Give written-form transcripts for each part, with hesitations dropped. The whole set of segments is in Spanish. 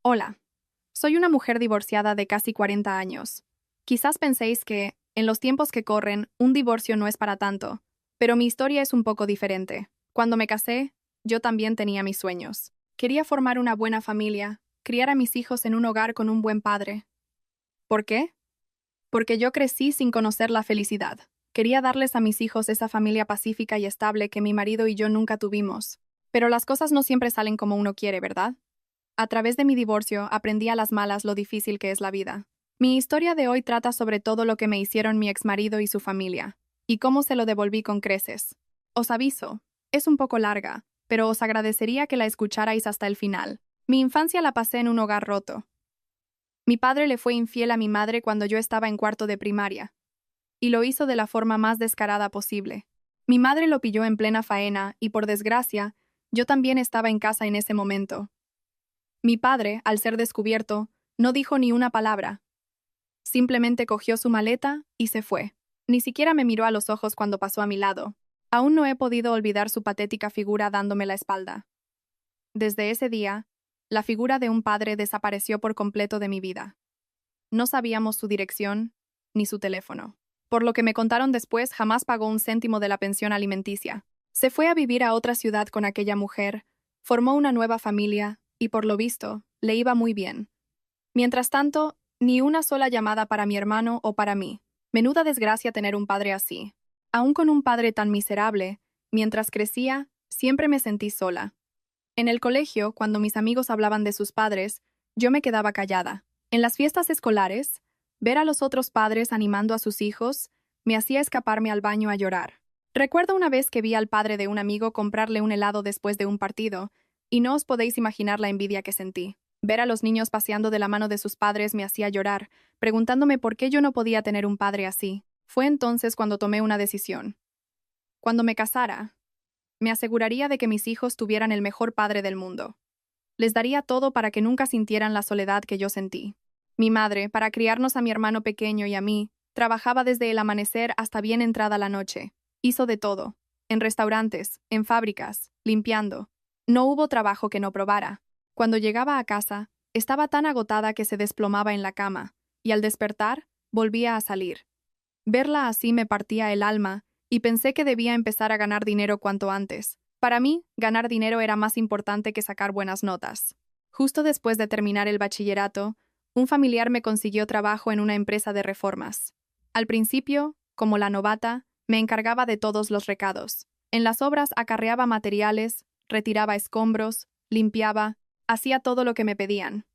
Hola, soy una mujer divorciada de casi 40 años. Quizás penséis que, en los tiempos que corren, un divorcio no es para tanto, pero mi historia es un poco diferente. Cuando me casé, yo también tenía mis sueños. Quería formar una buena familia, criar a mis hijos en un hogar con un buen padre. ¿Por qué? Porque yo crecí sin conocer la felicidad. Quería darles a mis hijos esa familia pacífica y estable que mi marido y yo nunca tuvimos. Pero las cosas no siempre salen como uno quiere, ¿verdad? A través de mi divorcio aprendí a las malas lo difícil que es la vida. Mi historia de hoy trata sobre todo lo que me hicieron mi exmarido y su familia, y cómo se lo devolví con creces. Os aviso, es un poco larga, pero os agradecería que la escucharais hasta el final. Mi infancia la pasé en un hogar roto. Mi padre le fue infiel a mi madre cuando yo estaba en cuarto de primaria, y lo hizo de la forma más descarada posible. Mi madre lo pilló en plena faena y, por desgracia, yo también estaba en casa en ese momento. Mi padre, al ser descubierto, no dijo ni una palabra. Simplemente cogió su maleta y se fue. Ni siquiera me miró a los ojos cuando pasó a mi lado. Aún no he podido olvidar su patética figura dándome la espalda. Desde ese día, la figura de un padre desapareció por completo de mi vida. No sabíamos su dirección ni su teléfono. Por lo que me contaron después, jamás pagó un céntimo de la pensión alimenticia. Se fue a vivir a otra ciudad con aquella mujer, formó una nueva familia y, por lo visto, le iba muy bien. Mientras tanto, ni una sola llamada para mi hermano o para mí. Menuda desgracia tener un padre así. Aún con un padre tan miserable, mientras crecía, siempre me sentí sola. En el colegio, cuando mis amigos hablaban de sus padres, yo me quedaba callada. En las fiestas escolares, ver a los otros padres animando a sus hijos me hacía escaparme al baño a llorar. Recuerdo una vez que vi al padre de un amigo comprarle un helado después de un partido, y no os podéis imaginar la envidia que sentí. Ver a los niños paseando de la mano de sus padres me hacía llorar, preguntándome por qué yo no podía tener un padre así. Fue entonces cuando tomé una decisión. Cuando me casara, me aseguraría de que mis hijos tuvieran el mejor padre del mundo. Les daría todo para que nunca sintieran la soledad que yo sentí. Mi madre, para criarnos a mi hermano pequeño y a mí, trabajaba desde el amanecer hasta bien entrada la noche. Hizo de todo, en restaurantes, en fábricas, limpiando. No hubo trabajo que no probara. Cuando llegaba a casa, estaba tan agotada que se desplomaba en la cama, y al despertar, volvía a salir. Verla así me partía el alma, y pensé que debía empezar a ganar dinero cuanto antes. Para mí, ganar dinero era más importante que sacar buenas notas. Justo después de terminar el bachillerato, un familiar me consiguió trabajo en una empresa de reformas. Al principio, como la novata, me encargaba de todos los recados. En las obras acarreaba materiales, retiraba escombros, limpiaba, hacía todo lo que me pedían.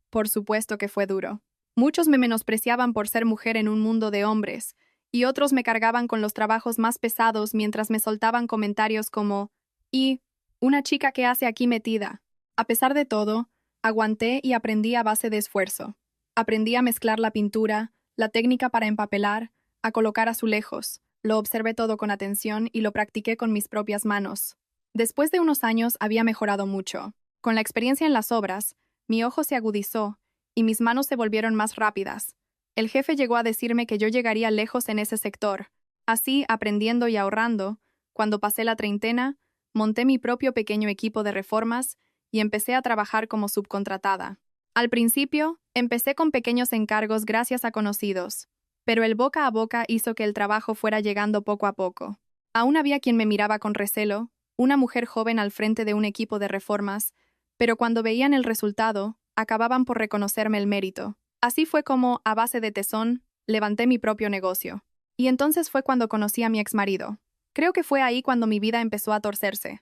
Por supuesto que fue duro. Muchos me menospreciaban por ser mujer en un mundo de hombres, y otros me cargaban con los trabajos más pesados mientras me soltaban comentarios como «¿Y una chica que hace aquí metida?». A pesar de todo, aguanté y aprendí a base de esfuerzo. Aprendí a mezclar la pintura, la técnica para empapelar, a colocar azulejos. Lo observé todo con atención y lo practiqué con mis propias manos. Después de unos años había mejorado mucho. Con la experiencia en las obras, mi ojo se agudizó y mis manos se volvieron más rápidas. El jefe llegó a decirme que yo llegaría lejos en ese sector. Así, aprendiendo y ahorrando, cuando pasé la treintena, monté mi propio pequeño equipo de reformas y empecé a trabajar como subcontratada. Al principio, empecé con pequeños encargos gracias a conocidos, pero el boca a boca hizo que el trabajo fuera llegando poco a poco. Aún había quien me miraba con recelo, una mujer joven al frente de un equipo de reformas, pero cuando veían el resultado, acababan por reconocerme el mérito. Así fue como, a base de tesón, levanté mi propio negocio. Y entonces fue cuando conocí a mi exmarido. Creo que fue ahí cuando mi vida empezó a torcerse.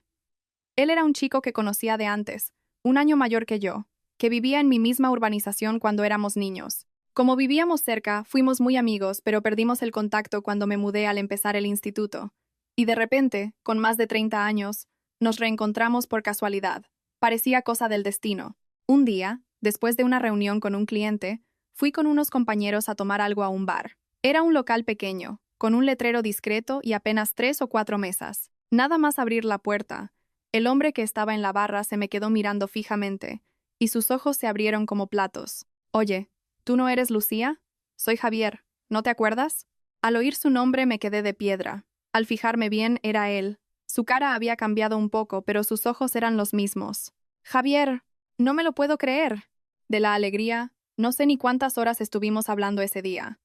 Él era un chico que conocía de antes, un año mayor que yo, que vivía en mi misma urbanización cuando éramos niños. Como vivíamos cerca, fuimos muy amigos, pero perdimos el contacto cuando me mudé al empezar el instituto. Y de repente, con más de 30 años, nos reencontramos por casualidad. Parecía cosa del destino. Un día, después de una reunión con un cliente, fui con unos compañeros a tomar algo a un bar. Era un local pequeño, con un letrero discreto y apenas 3 o 4 mesas. Nada más abrir la puerta, el hombre que estaba en la barra se me quedó mirando fijamente, y sus ojos se abrieron como platos. «Oye, ¿tú no eres Lucía? Soy Javier, ¿no te acuerdas?». Al oír su nombre me quedé de piedra. Al fijarme bien, era él. Su cara había cambiado un poco, pero sus ojos eran los mismos. «Javier, no me lo puedo creer». De la alegría, no sé ni cuántas horas estuvimos hablando ese día.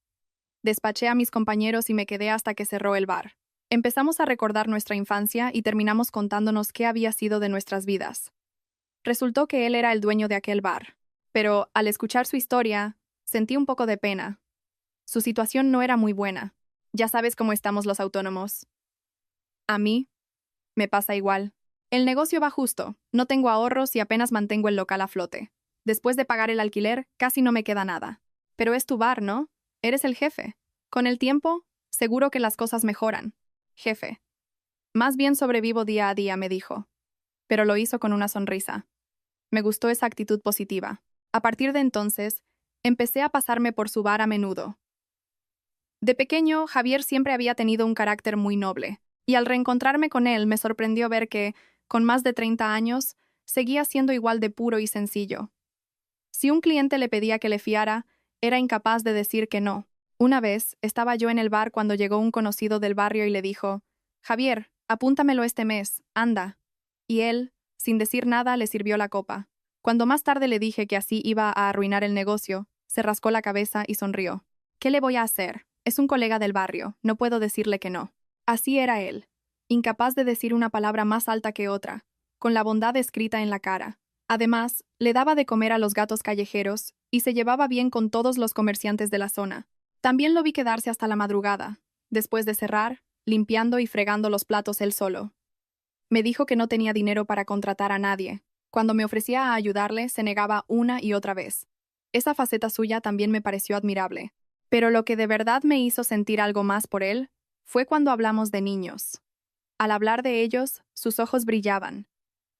Despaché a mis compañeros y me quedé hasta que cerró el bar. Empezamos a recordar nuestra infancia y terminamos contándonos qué había sido de nuestras vidas. Resultó que él era el dueño de aquel bar, pero al escuchar su historia, sentí un poco de pena. Su situación no era muy buena. Ya sabes cómo estamos los autónomos. A mí, me pasa igual. El negocio va justo, no tengo ahorros y apenas mantengo el local a flote. Después de pagar el alquiler, casi no me queda nada. Pero es tu bar, ¿no? Eres el jefe. Con el tiempo, seguro que las cosas mejoran. Jefe. Más bien sobrevivo día a día, me dijo. Pero lo hizo con una sonrisa. Me gustó esa actitud positiva. A partir de entonces, empecé a pasarme por su bar a menudo. De pequeño, Javier siempre había tenido un carácter muy noble, y al reencontrarme con él me sorprendió ver que, con más de 30 años, seguía siendo igual de puro y sencillo. Si un cliente le pedía que le fiara, era incapaz de decir que no. Una vez, estaba yo en el bar cuando llegó un conocido del barrio y le dijo: «Javier, apúntamelo este mes, anda». Y él, sin decir nada, le sirvió la copa. Cuando más tarde le dije que así iba a arruinar el negocio, se rascó la cabeza y sonrió. «¿Qué le voy a hacer? Es un colega del barrio, no puedo decirle que no». Así era él, incapaz de decir una palabra más alta que otra, con la bondad escrita en la cara. Además, le daba de comer a los gatos callejeros y se llevaba bien con todos los comerciantes de la zona. También lo vi quedarse hasta la madrugada, después de cerrar, limpiando y fregando los platos él solo. Me dijo que no tenía dinero para contratar a nadie. Cuando me ofrecía a ayudarle, se negaba una y otra vez. Esa faceta suya también me pareció admirable. Pero lo que de verdad me hizo sentir algo más por él fue cuando hablamos de niños. Al hablar de ellos, sus ojos brillaban.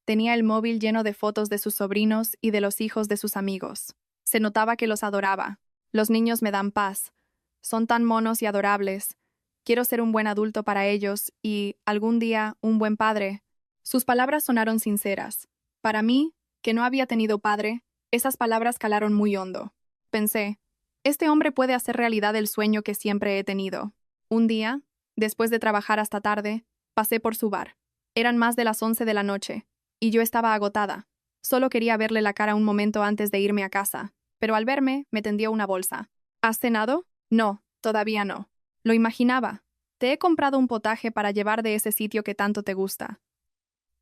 Tenía el móvil lleno de fotos de sus sobrinos y de los hijos de sus amigos. Se notaba que los adoraba. Los niños me dan paz. Son tan monos y adorables. Quiero ser un buen adulto para ellos y, algún día, un buen padre. Sus palabras sonaron sinceras. Para mí, que no había tenido padre, esas palabras calaron muy hondo. Pensé, este hombre puede hacer realidad el sueño que siempre he tenido. Un día, después de trabajar hasta tarde, pasé por su bar. Eran más de las 11 de la noche, y yo estaba agotada. Solo quería verle la cara un momento antes de irme a casa, pero al verme, me tendió una bolsa. ¿Has cenado? No, todavía no. Lo imaginaba. Te he comprado un potaje para llevar de ese sitio que tanto te gusta.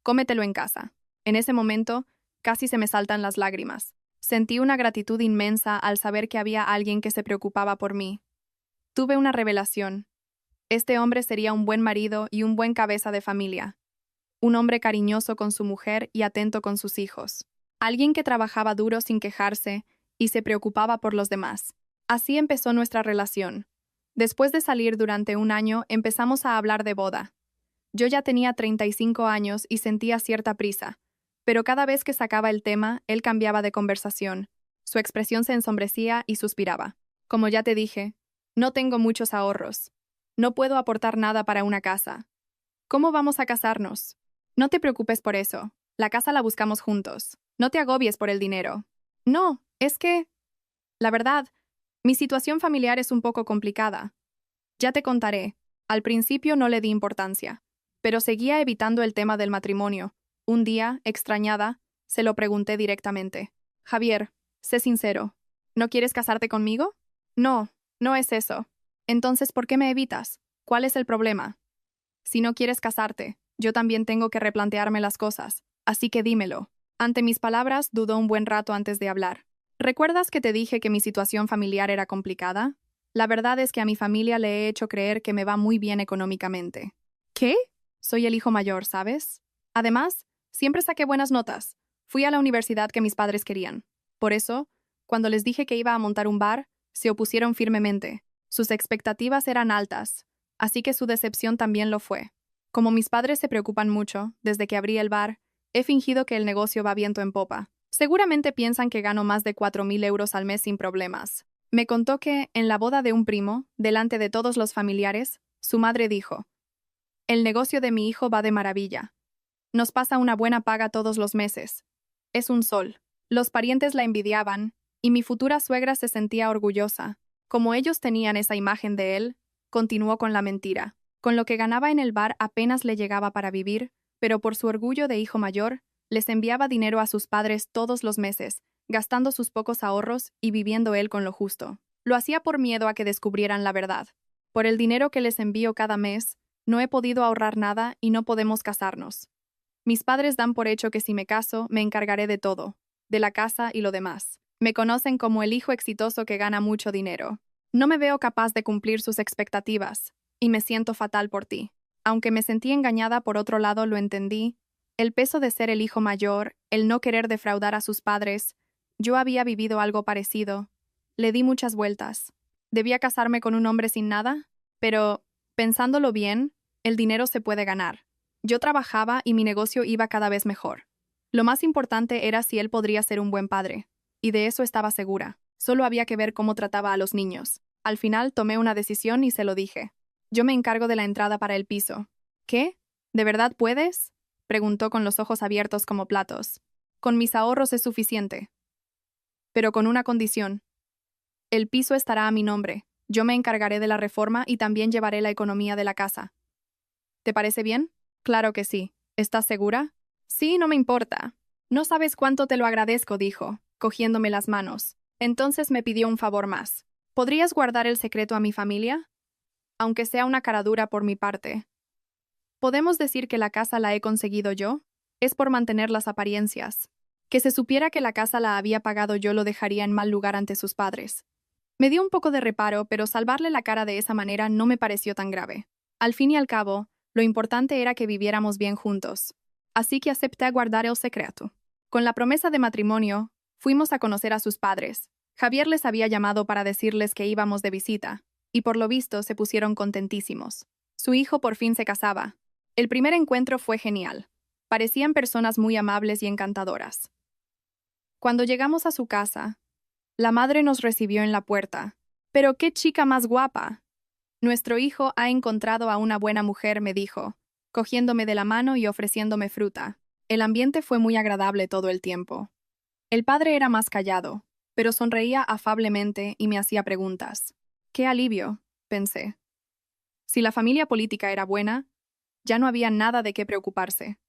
Cómetelo en casa. En ese momento, casi se me saltan las lágrimas. Sentí una gratitud inmensa al saber que había alguien que se preocupaba por mí. Tuve una revelación. Este hombre sería un buen marido y un buen cabeza de familia. Un hombre cariñoso con su mujer y atento con sus hijos. Alguien que trabajaba duro sin quejarse y se preocupaba por los demás. Así empezó nuestra relación. Después de salir durante un año, empezamos a hablar de boda. Yo ya tenía 35 años y sentía cierta prisa, pero cada vez que sacaba el tema, él cambiaba de conversación. Su expresión se ensombrecía y suspiraba. Como ya te dije, no tengo muchos ahorros. No puedo aportar nada para una casa. ¿Cómo vamos a casarnos? No te preocupes por eso. La casa la buscamos juntos. No te agobies por el dinero. No, es que... La verdad, mi situación familiar es un poco complicada. Ya te contaré. Al principio no le di importancia, pero seguía evitando el tema del matrimonio. Un día, extrañada, se lo pregunté directamente. Javier, sé sincero. ¿No quieres casarte conmigo? No, no es eso. Entonces, ¿por qué me evitas? ¿Cuál es el problema? Si no quieres casarte, yo también tengo que replantearme las cosas, así que dímelo. Ante mis palabras, dudó un buen rato antes de hablar. ¿Recuerdas que te dije que mi situación familiar era complicada? La verdad es que a mi familia le he hecho creer que me va muy bien económicamente. ¿Qué? Soy el hijo mayor, ¿sabes? Además, siempre saqué buenas notas. Fui a la universidad que mis padres querían. Por eso, cuando les dije que iba a montar un bar, se opusieron firmemente. Sus expectativas eran altas, así que su decepción también lo fue. Como mis padres se preocupan mucho, desde que abrí el bar, he fingido que el negocio va viento en popa. Seguramente piensan que gano más de 4.000 euros al mes sin problemas. Me contó que, en la boda de un primo, delante de todos los familiares, su madre dijo: «El negocio de mi hijo va de maravilla. Nos pasa una buena paga todos los meses. Es un sol». Los parientes la envidiaban, y mi futura suegra se sentía orgullosa. Como ellos tenían esa imagen de él, continuó con la mentira. Con lo que ganaba en el bar apenas le llegaba para vivir, pero por su orgullo de hijo mayor, les enviaba dinero a sus padres todos los meses, gastando sus pocos ahorros y viviendo él con lo justo. Lo hacía por miedo a que descubrieran la verdad. Por el dinero que les envío cada mes, no he podido ahorrar nada y no podemos casarnos. Mis padres dan por hecho que si me caso, me encargaré de todo, de la casa y lo demás. Me conocen como el hijo exitoso que gana mucho dinero. No me veo capaz de cumplir sus expectativas, y me siento fatal por ti. Aunque me sentí engañada, por otro lado lo entendí. El peso de ser el hijo mayor, el no querer defraudar a sus padres. Yo había vivido algo parecido. Le di muchas vueltas. ¿Debía casarme con un hombre sin nada? Pero, pensándolo bien, el dinero se puede ganar. Yo trabajaba y mi negocio iba cada vez mejor. Lo más importante era si él podría ser un buen padre. Y de eso estaba segura. Solo había que ver cómo trataba a los niños. Al final tomé una decisión y se lo dije. Yo me encargo de la entrada para el piso. ¿Qué? ¿De verdad puedes? Preguntó con los ojos abiertos como platos. Con mis ahorros es suficiente. Pero con una condición. El piso estará a mi nombre. Yo me encargaré de la reforma y también llevaré la economía de la casa. ¿Te parece bien? Claro que sí. ¿Estás segura? Sí, no me importa. No sabes cuánto te lo agradezco, dijo, cogiéndome las manos. Entonces me pidió un favor más. ¿Podrías guardar el secreto a mi familia? Aunque sea una cara dura por mi parte. ¿Podemos decir que la casa la he conseguido yo? Es por mantener las apariencias. Que se supiera que la casa la había pagado yo lo dejaría en mal lugar ante sus padres. Me dio un poco de reparo, pero salvarle la cara de esa manera no me pareció tan grave. Al fin y al cabo, lo importante era que viviéramos bien juntos. Así que acepté guardar el secreto. Con la promesa de matrimonio, fuimos a conocer a sus padres. Javier les había llamado para decirles que íbamos de visita, y por lo visto se pusieron contentísimos. Su hijo por fin se casaba. El primer encuentro fue genial. Parecían personas muy amables y encantadoras. Cuando llegamos a su casa, la madre nos recibió en la puerta. «¡Pero qué chica más guapa!» «Nuestro hijo ha encontrado a una buena mujer», me dijo, cogiéndome de la mano y ofreciéndome fruta. El ambiente fue muy agradable todo el tiempo. El padre era más callado, pero sonreía afablemente y me hacía preguntas. «¡Qué alivio!», pensé. Si la familia política era buena, ya no había nada de qué preocuparse.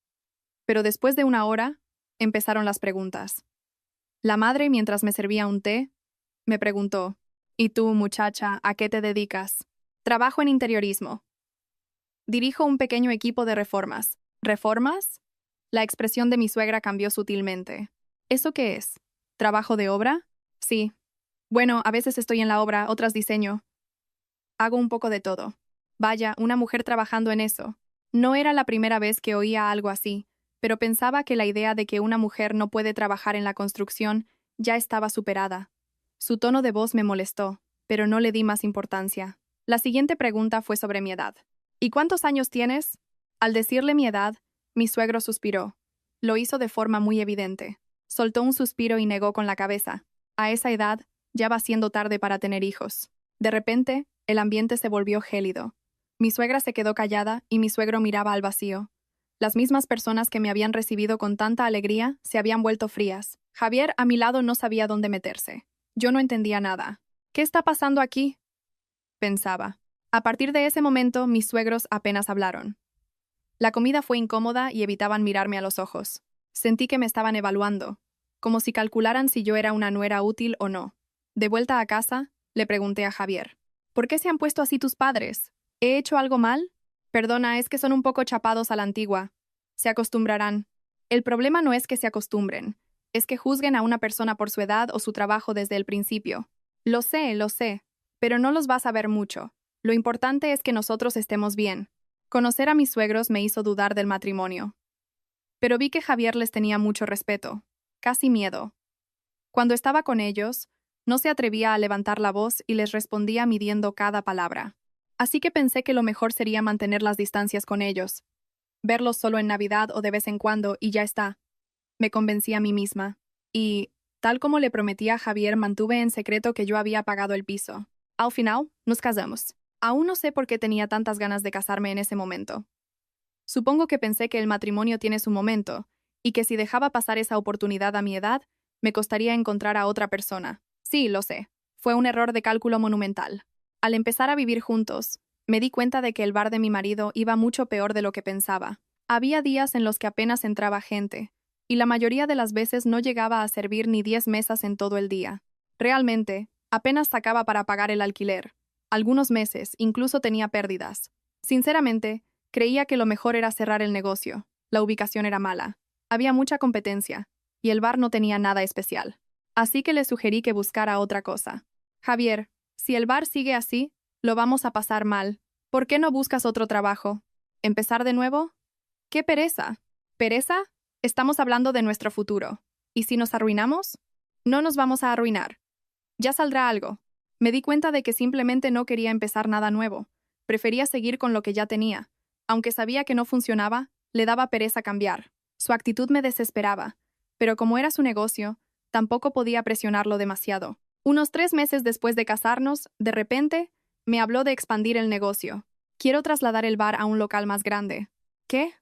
Pero después de una hora, empezaron las preguntas. La madre, mientras me servía un té, me preguntó, «¿Y tú, muchacha, a qué te dedicas?» «Trabajo en interiorismo. Dirijo un pequeño equipo de reformas». «¿Reformas?» La expresión de mi suegra cambió sutilmente. ¿Eso qué es? ¿Trabajo de obra? Sí. Bueno, a veces estoy en la obra, otras diseño. Hago un poco de todo. Vaya, una mujer trabajando en eso. No era la primera vez que oía algo así, pero pensaba que la idea de que una mujer no puede trabajar en la construcción ya estaba superada. Su tono de voz me molestó, pero no le di más importancia. La siguiente pregunta fue sobre mi edad. ¿Y cuántos años tienes? Al decirle mi edad, mi suegro suspiró. Lo hizo de forma muy evidente. Soltó un suspiro y negó con la cabeza. A esa edad, ya va siendo tarde para tener hijos. De repente, el ambiente se volvió gélido. Mi suegra se quedó callada y mi suegro miraba al vacío. Las mismas personas que me habían recibido con tanta alegría se habían vuelto frías. Javier, a mi lado, no sabía dónde meterse. Yo no entendía nada. ¿Qué está pasando aquí?, pensaba. A partir de ese momento, mis suegros apenas hablaron. La comida fue incómoda y evitaban mirarme a los ojos. Sentí que me estaban evaluando, como si calcularan si yo era una nuera útil o no. De vuelta a casa, le pregunté a Javier, «¿Por qué se han puesto así tus padres? ¿He hecho algo mal?» «Perdona, es que son un poco chapados a la antigua. Se acostumbrarán». El problema no es que se acostumbren, es que juzguen a una persona por su edad o su trabajo desde el principio. Lo sé, pero no los vas a ver mucho. Lo importante es que nosotros estemos bien. Conocer a mis suegros me hizo dudar del matrimonio. Pero vi que Javier les tenía mucho respeto, casi miedo. Cuando estaba con ellos, no se atrevía a levantar la voz y les respondía midiendo cada palabra. Así que pensé que lo mejor sería mantener las distancias con ellos. Verlos solo en Navidad o de vez en cuando y ya está. Me convencí a mí misma. Y, tal como le prometí a Javier, mantuve en secreto que yo había pagado el piso. Al final, nos casamos. Aún no sé por qué tenía tantas ganas de casarme en ese momento. Supongo que pensé que el matrimonio tiene su momento, y que si dejaba pasar esa oportunidad a mi edad, me costaría encontrar a otra persona. Sí, lo sé. Fue un error de cálculo monumental. Al empezar a vivir juntos, me di cuenta de que el bar de mi marido iba mucho peor de lo que pensaba. Había días en los que apenas entraba gente, y la mayoría de las veces no llegaba a servir ni 10 mesas en todo el día. Realmente, apenas sacaba para pagar el alquiler. Algunos meses incluso tenía pérdidas. Sinceramente, creía que lo mejor era cerrar el negocio. La ubicación era mala. Había mucha competencia, y el bar no tenía nada especial. Así que le sugerí que buscara otra cosa. Javier, si el bar sigue así, lo vamos a pasar mal. ¿Por qué no buscas otro trabajo? ¿Empezar de nuevo? ¡Qué pereza! ¿Pereza? Estamos hablando de nuestro futuro. ¿Y si nos arruinamos? No nos vamos a arruinar. Ya saldrá algo. Me di cuenta de que simplemente no quería empezar nada nuevo. Prefería seguir con lo que ya tenía. Aunque sabía que no funcionaba, le daba pereza cambiar. Su actitud me desesperaba. Pero como era su negocio, tampoco podía presionarlo demasiado. Unos 3 meses después de casarnos, de repente, me habló de expandir el negocio. Quiero trasladar el bar a un local más grande. ¿Qué?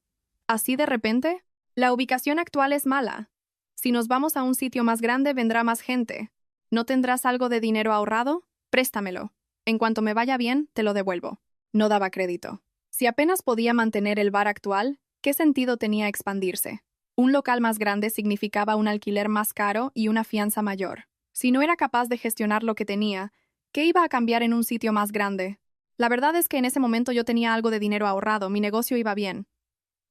¿Así de repente? La ubicación actual es mala. Si nos vamos a un sitio más grande, vendrá más gente. ¿No tendrás algo de dinero ahorrado? Préstamelo. En cuanto me vaya bien, te lo devuelvo. No daba crédito. Si apenas podía mantener el bar actual, ¿qué sentido tenía expandirse? Un local más grande significaba un alquiler más caro y una fianza mayor. Si no era capaz de gestionar lo que tenía, ¿qué iba a cambiar en un sitio más grande? La verdad es que en ese momento yo tenía algo de dinero ahorrado, mi negocio iba bien.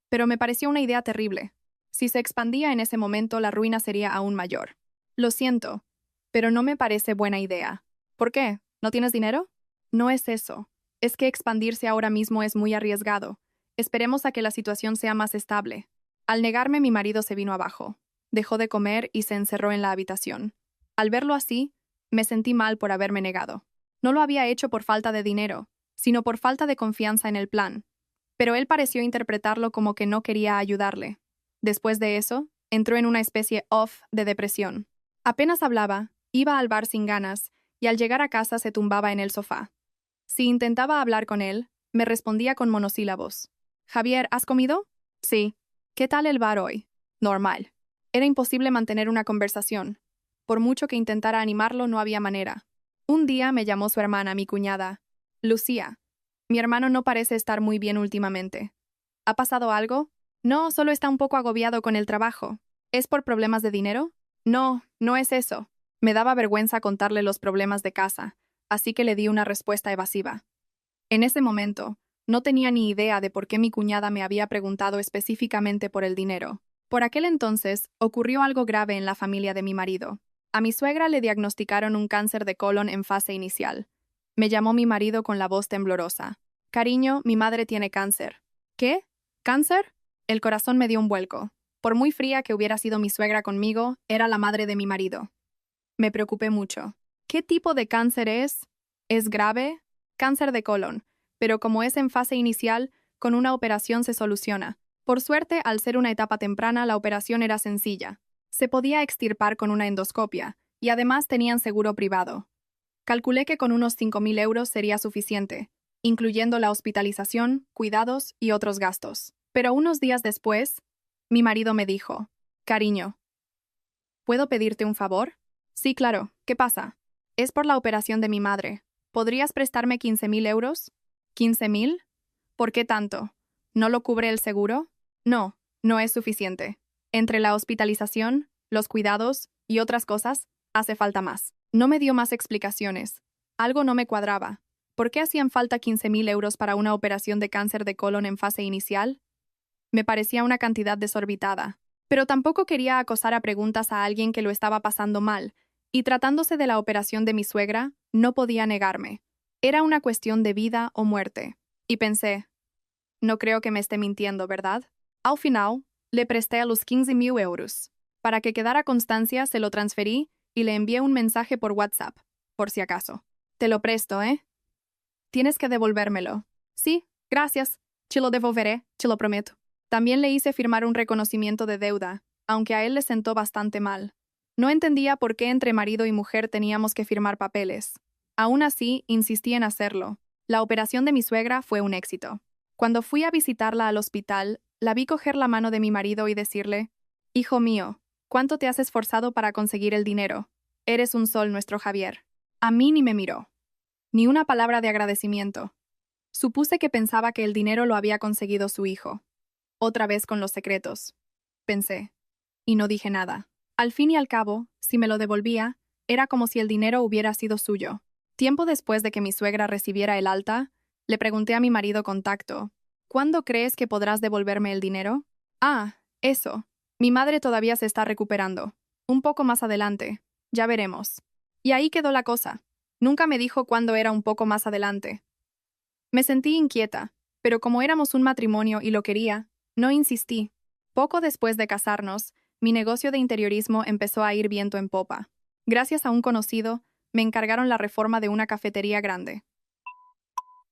Pero me pareció una idea terrible. Si se expandía en ese momento, la ruina sería aún mayor. Lo siento, pero no me parece buena idea. ¿Por qué? ¿No tienes dinero? No es eso. Es que expandirse ahora mismo es muy arriesgado. Esperemos a que la situación sea más estable. Al negarme, mi marido se vino abajo. Dejó de comer y se encerró en la habitación. Al verlo así, me sentí mal por haberme negado. No lo había hecho por falta de dinero, sino por falta de confianza en el plan. Pero él pareció interpretarlo como que no quería ayudarle. Después de eso, entró en una especie de depresión. Apenas hablaba, iba al bar sin ganas, y al llegar a casa se tumbaba en el sofá. Si intentaba hablar con él, me respondía con monosílabos. Javier, ¿has comido? Sí. ¿Qué tal el bar hoy? Normal. Era imposible mantener una conversación. Por mucho que intentara animarlo, no había manera. Un día me llamó su hermana, mi cuñada. Lucía. Mi hermano no parece estar muy bien últimamente. ¿Ha pasado algo? No, solo está un poco agobiado con el trabajo. ¿Es por problemas de dinero? No, no es eso. Me daba vergüenza contarle los problemas de casa, así que le di una respuesta evasiva. En ese momento, no tenía ni idea de por qué mi cuñada me había preguntado específicamente por el dinero. Por aquel entonces, ocurrió algo grave en la familia de mi marido. A mi suegra le diagnosticaron un cáncer de colon en fase inicial. Me llamó mi marido con la voz temblorosa. Cariño, mi madre tiene cáncer. ¿Qué? ¿Cáncer? El corazón me dio un vuelco. Por muy fría que hubiera sido mi suegra conmigo, era la madre de mi marido. Me preocupé mucho. ¿Qué tipo de cáncer es? ¿Es grave? Cáncer de colon, pero como es en fase inicial, con una operación se soluciona. Por suerte, al ser una etapa temprana, la operación era sencilla. Se podía extirpar con una endoscopia, y además tenían seguro privado. Calculé que con unos 5.000 euros sería suficiente, incluyendo la hospitalización, cuidados y otros gastos. Pero unos días después, mi marido me dijo, cariño, ¿puedo pedirte un favor? Sí, claro. ¿Qué pasa? Es por la operación de mi madre. ¿Podrías prestarme 15.000 euros? ¿15.000? ¿Por qué tanto? ¿No lo cubre el seguro? No, no es suficiente. Entre la hospitalización, los cuidados y otras cosas, hace falta más. No me dio más explicaciones. Algo no me cuadraba. ¿Por qué hacían falta 15.000 euros para una operación de cáncer de colon en fase inicial? Me parecía una cantidad desorbitada. Pero tampoco quería acosar a preguntas a alguien que lo estaba pasando mal, y tratándose de la operación de mi suegra, no podía negarme. Era una cuestión de vida o muerte. Y pensé, no creo que me esté mintiendo, ¿verdad? Al final, le presté a los 15.000 euros. Para que quedara constancia, se lo transferí y le envié un mensaje por WhatsApp, por si acaso. Te lo presto, ¿eh? Tienes que devolvérmelo. Sí, gracias. Te lo devolveré, te lo prometo. También le hice firmar un reconocimiento de deuda, aunque a él le sentó bastante mal. No entendía por qué entre marido y mujer teníamos que firmar papeles. Aún así, insistí en hacerlo. La operación de mi suegra fue un éxito. Cuando fui a visitarla al hospital, la vi coger la mano de mi marido y decirle, «Hijo mío, ¿cuánto te has esforzado para conseguir el dinero? Eres un sol, nuestro Javier». A mí ni me miró. Ni una palabra de agradecimiento. Supuse que pensaba que el dinero lo había conseguido su hijo. Otra vez con los secretos. Pensé. y no dije nada. Al fin y al cabo, si me lo devolvía, era como si el dinero hubiera sido suyo. Tiempo después de que mi suegra recibiera el alta, le pregunté a mi marido con tacto, ¿cuándo crees que podrás devolverme el dinero? Ah, eso. Mi madre todavía se está recuperando. Un poco más adelante. Ya veremos. Y ahí quedó la cosa. Nunca me dijo cuándo era un poco más adelante. Me sentí inquieta, pero como éramos un matrimonio y lo quería, no insistí. Poco después de casarnos, mi negocio de interiorismo empezó a ir viento en popa. Gracias a un conocido, me encargaron la reforma de una cafetería grande.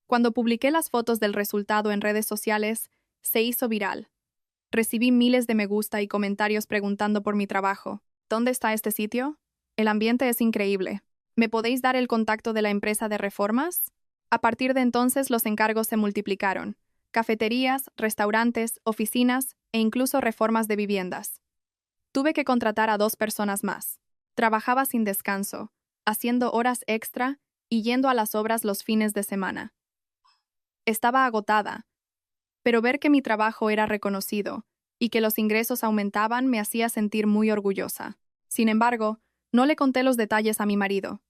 Cuando publiqué las fotos del resultado en redes sociales, se hizo viral. Recibí miles de me gusta y comentarios preguntando por mi trabajo. ¿Dónde está este sitio? El ambiente es increíble. ¿Me podéis dar el contacto de la empresa de reformas? A partir de entonces los encargos se multiplicaron. Cafeterías, restaurantes, oficinas e incluso reformas de viviendas. Tuve que contratar a 2 personas más. Trabajaba sin descanso, haciendo horas extra y yendo a las obras los fines de semana. Estaba agotada, pero ver que mi trabajo era reconocido y que los ingresos aumentaban me hacía sentir muy orgullosa. Sin embargo, no le conté los detalles a mi marido.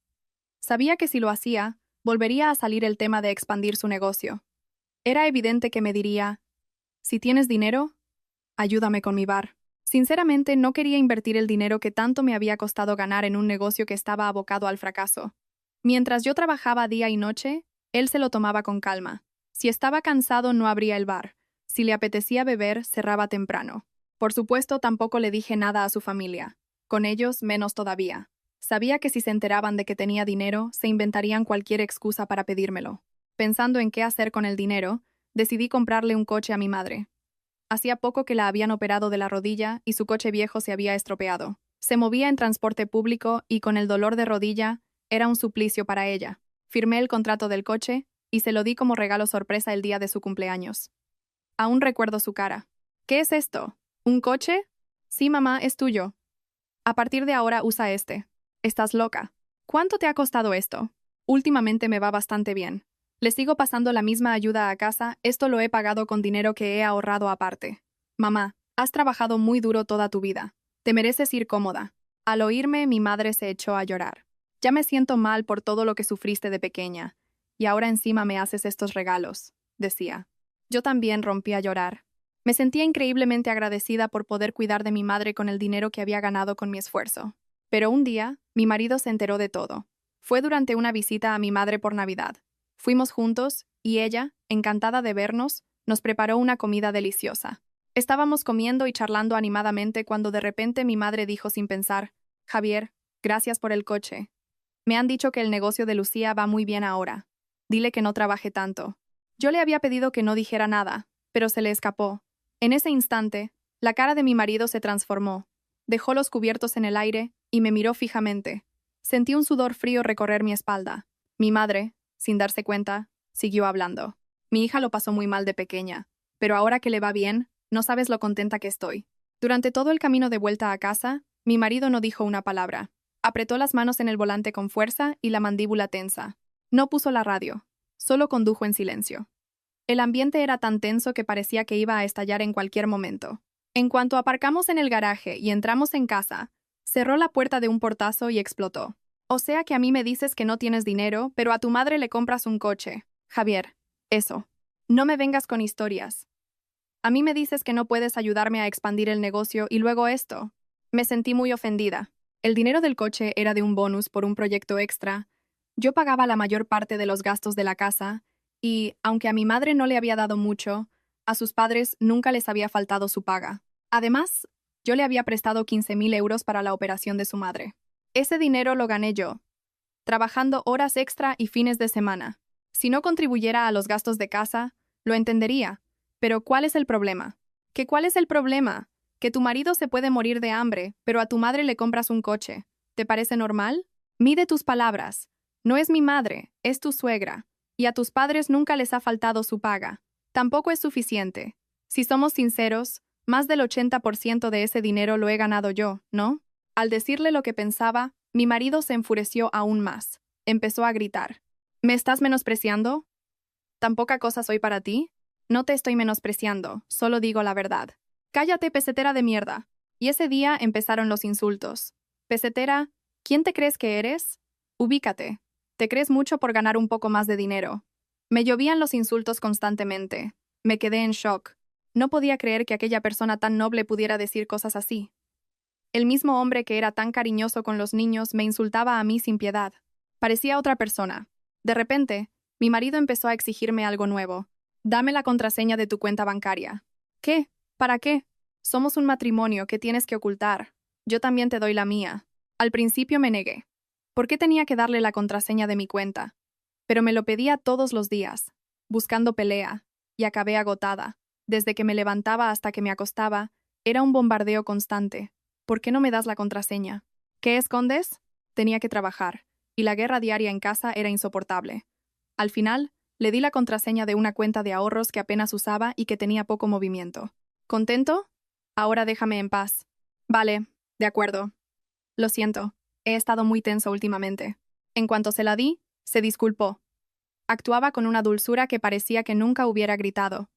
Sabía que si lo hacía, volvería a salir el tema de expandir su negocio. Era evidente que me diría, si tienes dinero, ayúdame con mi bar. Sinceramente, no quería invertir el dinero que tanto me había costado ganar en un negocio que estaba abocado al fracaso. Mientras yo trabajaba día y noche, él se lo tomaba con calma. Si estaba cansado, no abría el bar. Si le apetecía beber, cerraba temprano. Por supuesto, tampoco le dije nada a su familia. Con ellos, menos todavía. Sabía que si se enteraban de que tenía dinero, se inventarían cualquier excusa para pedírmelo. Pensando en qué hacer con el dinero, decidí comprarle un coche a mi madre. Hacía poco que la habían operado de la rodilla y su coche viejo se había estropeado. Se movía en transporte público y con el dolor de rodilla era un suplicio para ella. Firmé el contrato del coche y se lo di como regalo sorpresa el día de su cumpleaños. Aún recuerdo su cara. ¿Qué es esto? ¿Un coche? Sí, mamá, es tuyo. A partir de ahora usa este. Estás loca. ¿Cuánto te ha costado esto? Últimamente me va bastante bien. Le sigo pasando la misma ayuda a casa, esto lo he pagado con dinero que he ahorrado aparte. Mamá, has trabajado muy duro toda tu vida. Te mereces ir cómoda. Al oírme, mi madre se echó a llorar. Ya me siento mal por todo lo que sufriste de pequeña. Y ahora encima me haces estos regalos, decía. Yo también rompí a llorar. Me sentía increíblemente agradecida por poder cuidar de mi madre con el dinero que había ganado con mi esfuerzo. Pero un día, mi marido se enteró de todo. Fue durante una visita a mi madre por Navidad. Fuimos juntos, y ella, encantada de vernos, nos preparó una comida deliciosa. Estábamos comiendo y charlando animadamente cuando de repente mi madre dijo sin pensar, Javier, gracias por el coche. Me han dicho que el negocio de Lucía va muy bien ahora. Dile que no trabaje tanto. Yo le había pedido que no dijera nada, pero se le escapó. En ese instante, la cara de mi marido se transformó. Dejó los cubiertos en el aire y me miró fijamente. Sentí un sudor frío recorrer mi espalda. Mi madre, sin darse cuenta, siguió hablando. Mi hija lo pasó muy mal de pequeña, pero ahora que le va bien, no sabes lo contenta que estoy. Durante todo el camino de vuelta a casa, mi marido no dijo una palabra. Apretó las manos en el volante con fuerza y la mandíbula tensa. No puso la radio, solo condujo en silencio. El ambiente era tan tenso que parecía que iba a estallar en cualquier momento. En cuanto aparcamos en el garaje y entramos en casa, cerró la puerta de un portazo y explotó. O sea que a mí me dices que no tienes dinero, pero a tu madre le compras un coche. Javier, eso. No me vengas con historias. A mí me dices que no puedes ayudarme a expandir el negocio y luego esto. Me sentí muy ofendida. El dinero del coche era de un bonus por un proyecto extra. Yo pagaba la mayor parte de los gastos de la casa y, aunque a mi madre no le había dado mucho, a sus padres nunca les había faltado su paga. Además, yo le había prestado 15.000 euros para la operación de su madre. Ese dinero lo gané yo, trabajando horas extra y fines de semana. Si no contribuyera a los gastos de casa, lo entendería. Pero ¿cuál es el problema? ¿Cuál es el problema? Que tu marido se puede morir de hambre, pero a tu madre le compras un coche. ¿Te parece normal? Mide tus palabras. No es mi madre, es tu suegra. Y a tus padres nunca les ha faltado su paga. Tampoco es suficiente. Si somos sinceros, más del 80% de ese dinero lo he ganado yo, ¿no? Al decirle lo que pensaba, mi marido se enfureció aún más. Empezó a gritar. ¿Me estás menospreciando? ¿Tan poca cosa soy para ti? No te estoy menospreciando, solo digo la verdad. Cállate, pesetera de mierda. Y ese día empezaron los insultos. Pesetera, ¿quién te crees que eres? Ubícate. Te crees mucho por ganar un poco más de dinero. Me llovían los insultos constantemente. Me quedé en shock. No podía creer que aquella persona tan noble pudiera decir cosas así. El mismo hombre que era tan cariñoso con los niños me insultaba a mí sin piedad. Parecía otra persona. De repente, mi marido empezó a exigirme algo nuevo. Dame la contraseña de tu cuenta bancaria. ¿Qué? ¿Para qué? Somos un matrimonio que tienes que ocultar. Yo también te doy la mía. Al principio me negué. ¿Por qué tenía que darle la contraseña de mi cuenta? Pero me lo pedía todos los días, buscando pelea, y acabé agotada. Desde que me levantaba hasta que me acostaba, era un bombardeo constante. ¿Por qué no me das la contraseña? ¿Qué escondes? Tenía que trabajar, y la guerra diaria en casa era insoportable. Al final, le di la contraseña de una cuenta de ahorros que apenas usaba y que tenía poco movimiento. ¿Contento? Ahora déjame en paz. Vale, de acuerdo. Lo siento, he estado muy tenso últimamente. En cuanto se la di, se disculpó. Actuaba con una dulzura que parecía que nunca hubiera gritado.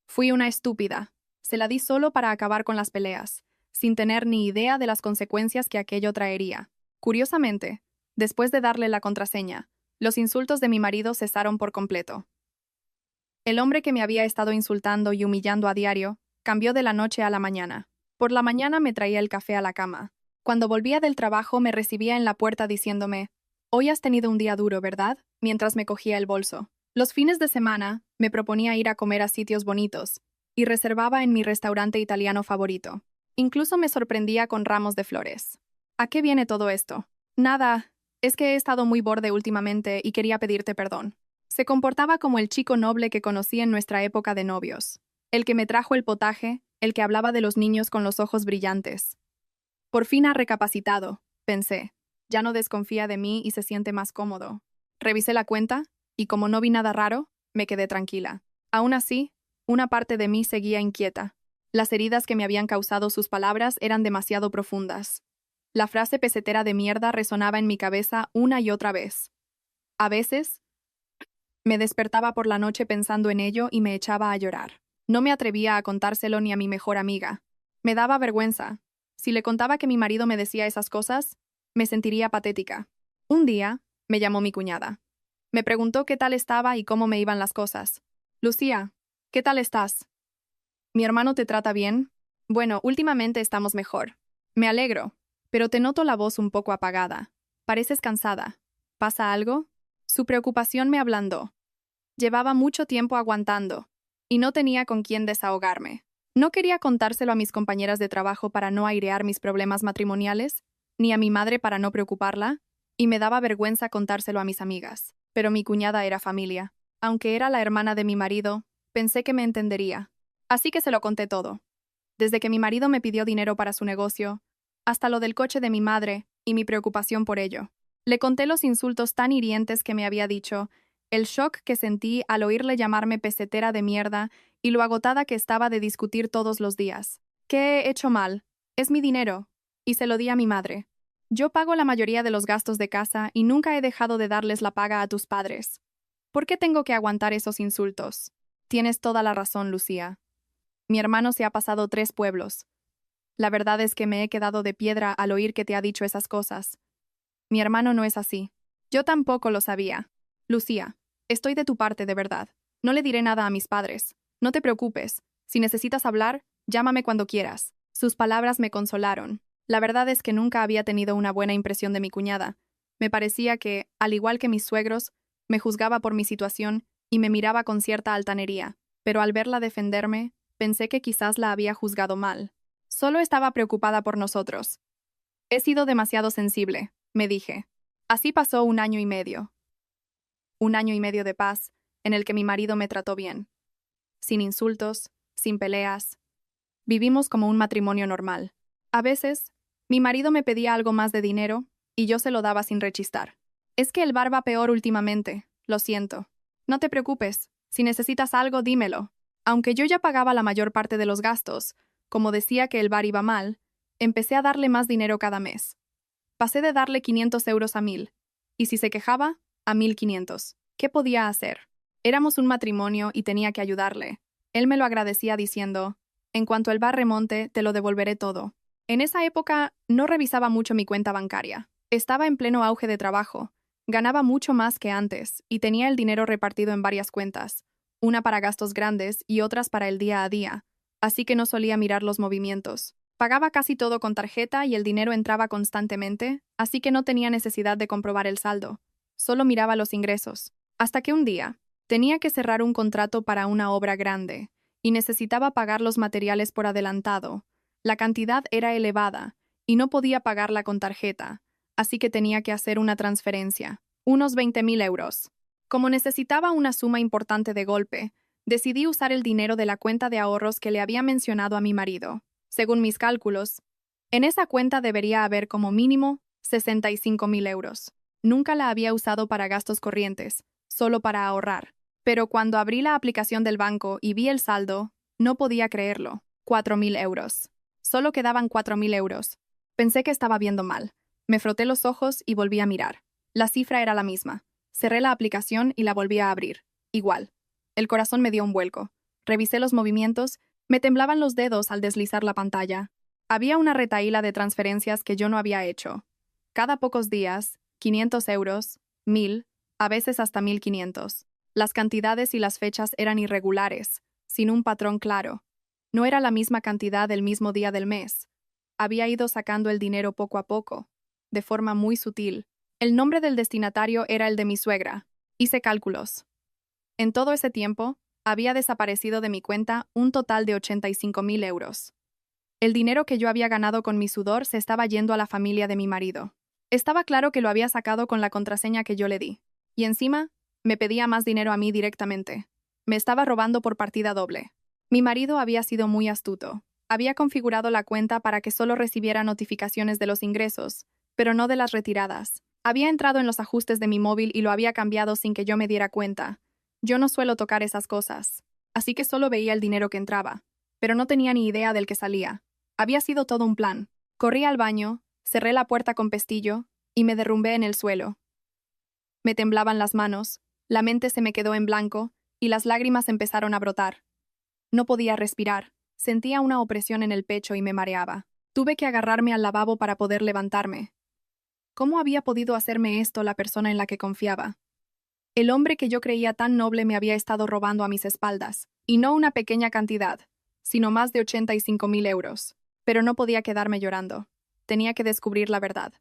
Fui una estúpida. Se la di solo para acabar con las peleas, sin tener ni idea de las consecuencias que aquello traería. Curiosamente, después de darle la contraseña, los insultos de mi marido cesaron por completo. El hombre que me había estado insultando y humillando a diario cambió de la noche a la mañana. Por la mañana me traía el café a la cama. Cuando volvía del trabajo me recibía en la puerta diciéndome: «Hoy has tenido un día duro, ¿verdad?», mientras me cogía el bolso. Los fines de semana me proponía ir a comer a sitios bonitos y reservaba en mi restaurante italiano favorito. Incluso me sorprendía con ramos de flores. ¿A qué viene todo esto? Nada, es que he estado muy borde últimamente y quería pedirte perdón. Se comportaba como el chico noble que conocí en nuestra época de novios. El que me trajo el potaje, el que hablaba de los niños con los ojos brillantes. Por fin ha recapacitado, pensé. Ya no desconfía de mí y se siente más cómodo. Revisé la cuenta, y como no vi nada raro, me quedé tranquila. Aún así, una parte de mí seguía inquieta. Las heridas que me habían causado sus palabras eran demasiado profundas. La frase pesetera de mierda resonaba en mi cabeza una y otra vez. A veces, me despertaba por la noche pensando en ello y me echaba a llorar. No me atrevía a contárselo ni a mi mejor amiga. Me daba vergüenza. Si le contaba que mi marido me decía esas cosas, me sentiría patética. Un día, me llamó mi cuñada. Me preguntó qué tal estaba y cómo me iban las cosas. «Lucía, ¿qué tal estás? ¿Mi hermano te trata bien?» «Bueno, últimamente estamos mejor. Me alegro, pero te noto la voz un poco apagada. Pareces cansada. ¿Pasa algo?» Su preocupación me ablandó. Llevaba mucho tiempo aguantando, y no tenía con quién desahogarme. No quería contárselo a mis compañeras de trabajo para no airear mis problemas matrimoniales, ni a mi madre para no preocuparla, y me daba vergüenza contárselo a mis amigas. Pero mi cuñada era familia. Aunque era la hermana de mi marido, pensé que me entendería. Así que se lo conté todo. Desde que mi marido me pidió dinero para su negocio, hasta lo del coche de mi madre y mi preocupación por ello. Le conté los insultos tan hirientes que me había dicho, el shock que sentí al oírle llamarme pesetera de mierda y lo agotada que estaba de discutir todos los días. ¿Qué he hecho mal? Es mi dinero. Y se lo di a mi madre. Yo pago la mayoría de los gastos de casa y nunca he dejado de darles la paga a tus padres. ¿Por qué tengo que aguantar esos insultos? Tienes toda la razón, Lucía. Mi hermano se ha pasado 3 pueblos. La verdad es que me he quedado de piedra al oír que te ha dicho esas cosas. Mi hermano no es así. Yo tampoco lo sabía. Lucía, estoy de tu parte de verdad. No le diré nada a mis padres. No te preocupes. Si necesitas hablar, llámame cuando quieras. Sus palabras me consolaron. La verdad es que nunca había tenido una buena impresión de mi cuñada. Me parecía que, al igual que mis suegros, me juzgaba por mi situación y me miraba con cierta altanería. Pero al verla defenderme, pensé que quizás la había juzgado mal. Solo estaba preocupada por nosotros. He sido demasiado sensible, me dije. Así pasó 1 año y medio. 1 año y medio de paz, en el que mi marido me trató bien. Sin insultos, sin peleas. Vivimos como un matrimonio normal. A veces, mi marido me pedía algo más de dinero y yo se lo daba sin rechistar. Es que el bar va peor últimamente, lo siento. No te preocupes, si necesitas algo, dímelo. Aunque yo ya pagaba la mayor parte de los gastos, como decía que el bar iba mal, empecé a darle más dinero cada mes. Pasé de darle 500 euros a 1000, y si se quejaba, a 1500. ¿Qué podía hacer? Éramos un matrimonio y tenía que ayudarle. Él me lo agradecía diciendo: «En cuanto el bar remonte, te lo devolveré todo». En esa época no revisaba mucho mi cuenta bancaria. Estaba en pleno auge de trabajo. Ganaba mucho más que antes y tenía el dinero repartido en varias cuentas, una para gastos grandes y otras para el día a día, así que no solía mirar los movimientos. Pagaba casi todo con tarjeta y el dinero entraba constantemente, así que no tenía necesidad de comprobar el saldo. Solo miraba los ingresos. Hasta que un día, tenía que cerrar un contrato para una obra grande y necesitaba pagar los materiales por adelantado. La cantidad era elevada y no podía pagarla con tarjeta, así que tenía que hacer una transferencia, unos 20.000 euros. Como necesitaba una suma importante de golpe, decidí usar el dinero de la cuenta de ahorros que le había mencionado a mi marido. Según mis cálculos, en esa cuenta debería haber como mínimo 65.000 euros. Nunca la había usado para gastos corrientes, solo para ahorrar. Pero cuando abrí la aplicación del banco y vi el saldo, no podía creerlo. 4.000 euros. Solo quedaban 4.000 euros. Pensé que estaba viendo mal. Me froté los ojos y volví a mirar. La cifra era la misma. Cerré la aplicación y la volví a abrir. Igual. El corazón me dio un vuelco. Revisé los movimientos, me temblaban los dedos al deslizar la pantalla. Había una retahíla de transferencias que yo no había hecho. Cada pocos días, 500 euros, 1.000, a veces hasta 1.500. Las cantidades y las fechas eran irregulares, sin un patrón claro. No era la misma cantidad el mismo día del mes. Había ido sacando el dinero poco a poco, de forma muy sutil. El nombre del destinatario era el de mi suegra. Hice cálculos. En todo ese tiempo, había desaparecido de mi cuenta un total de 85.000 euros. El dinero que yo había ganado con mi sudor se estaba yendo a la familia de mi marido. Estaba claro que lo había sacado con la contraseña que yo le di. Y encima, me pedía más dinero a mí directamente. Me estaba robando por partida doble. Mi marido había sido muy astuto. Había configurado la cuenta para que solo recibiera notificaciones de los ingresos, pero no de las retiradas. Había entrado en los ajustes de mi móvil y lo había cambiado sin que yo me diera cuenta. Yo no suelo tocar esas cosas, así que solo veía el dinero que entraba, pero no tenía ni idea del que salía. Había sido todo un plan. Corrí al baño, cerré la puerta con pestillo y me derrumbé en el suelo. Me temblaban las manos, la mente se me quedó en blanco y las lágrimas empezaron a brotar. No podía respirar, sentía una opresión en el pecho y me mareaba. Tuve que agarrarme al lavabo para poder levantarme. ¿Cómo había podido hacerme esto la persona en la que confiaba? El hombre que yo creía tan noble me había estado robando a mis espaldas, y no una pequeña cantidad, sino más de 85.000 euros. Pero no podía quedarme llorando. Tenía que descubrir la verdad.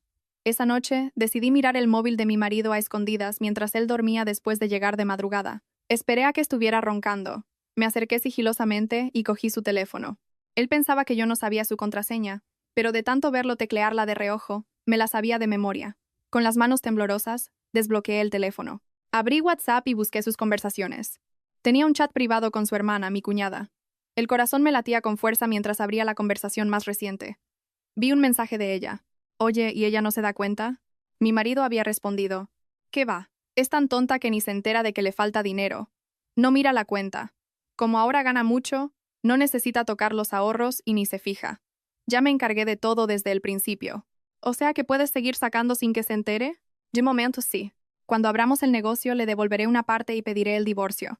Esa noche, decidí mirar el móvil de mi marido a escondidas mientras él dormía después de llegar de madrugada. Esperé a que estuviera roncando. Me acerqué sigilosamente y cogí su teléfono. Él pensaba que yo no sabía su contraseña, pero de tanto verlo teclearla de reojo, me la sabía de memoria. Con las manos temblorosas, desbloqueé el teléfono. Abrí WhatsApp y busqué sus conversaciones. Tenía un chat privado con su hermana, mi cuñada. El corazón me latía con fuerza mientras abría la conversación más reciente. Vi un mensaje de ella. Oye, ¿y ella no se da cuenta? Mi marido había respondido. ¿Qué va? Es tan tonta que ni se entera de que le falta dinero. No mira la cuenta. Como ahora gana mucho, no necesita tocar los ahorros y ni se fija. Ya me encargué de todo desde el principio. O sea que puedes seguir sacando sin que se entere. De momento sí. Cuando abramos el negocio le devolveré una parte y pediré el divorcio.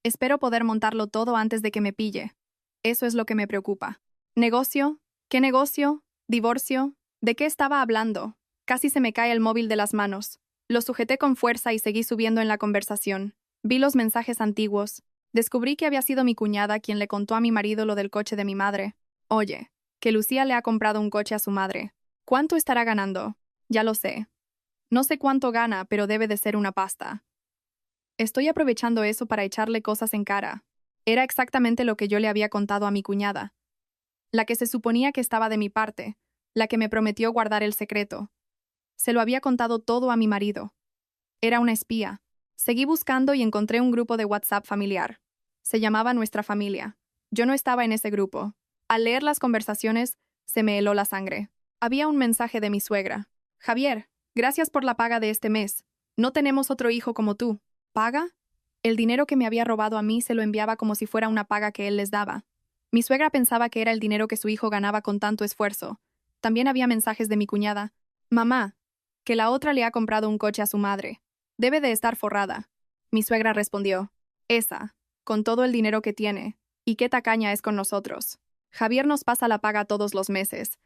Espero poder montarlo todo antes de que me pille. Eso es lo que me preocupa. ¿Negocio? ¿Qué negocio? ¿Divorcio? ¿De qué estaba hablando? Casi se me cae el móvil de las manos. Lo sujeté con fuerza y seguí subiendo en la conversación. Vi los mensajes antiguos. Descubrí que había sido mi cuñada quien le contó a mi marido lo del coche de mi madre. Oye, que Lucía le ha comprado un coche a su madre. ¿Cuánto estará ganando? Ya lo sé. No sé cuánto gana, pero debe de ser una pasta. Estoy aprovechando eso para echarle cosas en cara. Era exactamente lo que yo le había contado a mi cuñada. La que se suponía que estaba de mi parte, la que me prometió guardar el secreto. Se lo había contado todo a mi marido. Era una espía. Seguí buscando y encontré un grupo de WhatsApp familiar. Se llamaba Nuestra Familia. Yo no estaba en ese grupo. Al leer las conversaciones, se me heló la sangre. Había un mensaje de mi suegra. Javier, gracias por la paga de este mes. No tenemos otro hijo como tú. ¿Paga? El dinero que me había robado a mí se lo enviaba como si fuera una paga que él les daba. Mi suegra pensaba que era el dinero que su hijo ganaba con tanto esfuerzo. También había mensajes de mi cuñada. Mamá, que la otra le ha comprado un coche a su madre. Debe de estar forrada. Mi suegra respondió. Esa, con todo el dinero que tiene. ¿Y qué tacaña es con nosotros? Javier nos pasa la paga todos los meses.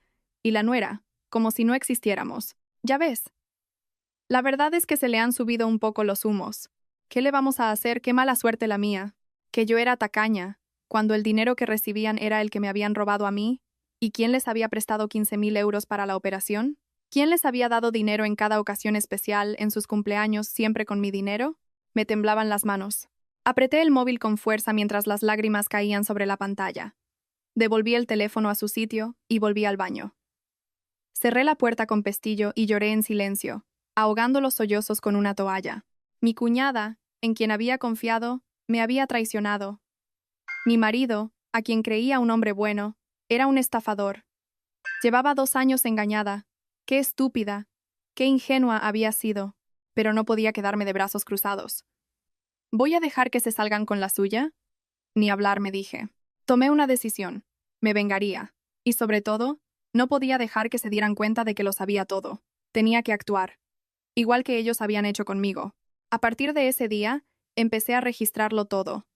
Y la nuera, como si no existiéramos. Ya ves. La verdad es que se le han subido un poco los humos. ¿Qué le vamos a hacer? Qué mala suerte la mía. Que yo era tacaña, cuando el dinero que recibían era el que me habían robado a mí. ¿Y quién les había prestado 15.000 euros para la operación? ¿Quién les había dado dinero en cada ocasión especial, en sus cumpleaños, siempre con mi dinero? Me temblaban las manos. Apreté el móvil con fuerza mientras las lágrimas caían sobre la pantalla. Devolví el teléfono a su sitio y volví al baño. Cerré la puerta con pestillo y lloré en silencio, ahogando los sollozos con una toalla. Mi cuñada, en quien había confiado, me había traicionado. Mi marido, a quien creía un hombre bueno, era un estafador. Llevaba 2 años engañada. Qué estúpida, qué ingenua había sido, pero no podía quedarme de brazos cruzados. ¿Voy a dejar que se salgan con la suya? Ni hablar, me dije. Tomé una decisión. Me vengaría. Y sobre todo, no podía dejar que se dieran cuenta de que lo sabía todo. Tenía que actuar. Igual que ellos habían hecho conmigo. A partir de ese día, empecé a registrarlo todo.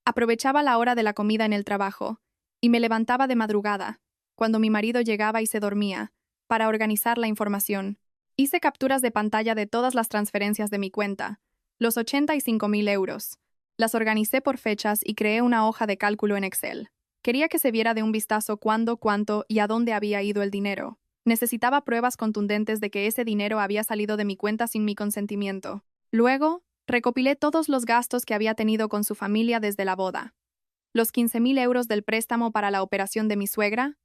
Aprovechaba la hora de la comida en el trabajo, y me levantaba de madrugada, cuando mi marido llegaba y se dormía, para organizar la información. Hice capturas de pantalla de todas las transferencias de mi cuenta, los 85.000 euros. Las organicé por fechas y creé una hoja de cálculo en Excel. Quería que se viera de un vistazo cuándo, cuánto y a dónde había ido el dinero. Necesitaba pruebas contundentes de que ese dinero había salido de mi cuenta sin mi consentimiento. Luego, recopilé todos los gastos que había tenido con su familia desde la boda. Los 15.000 euros del préstamo para la operación de mi suegra,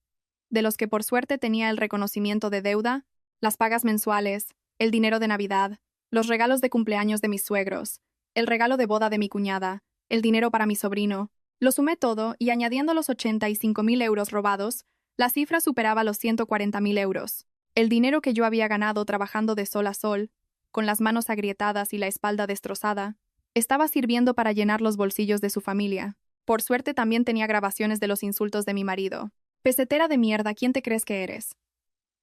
de los que por suerte tenía el reconocimiento de deuda, las pagas mensuales, el dinero de Navidad, los regalos de cumpleaños de mis suegros, el regalo de boda de mi cuñada, el dinero para mi sobrino. Lo sumé todo y añadiendo los 85.000 euros robados, la cifra superaba los 140.000 euros. El dinero que yo había ganado trabajando de sol a sol, con las manos agrietadas y la espalda destrozada, estaba sirviendo para llenar los bolsillos de su familia. Por suerte también tenía grabaciones de los insultos de mi marido. Pesetera de mierda, ¿quién te crees que eres?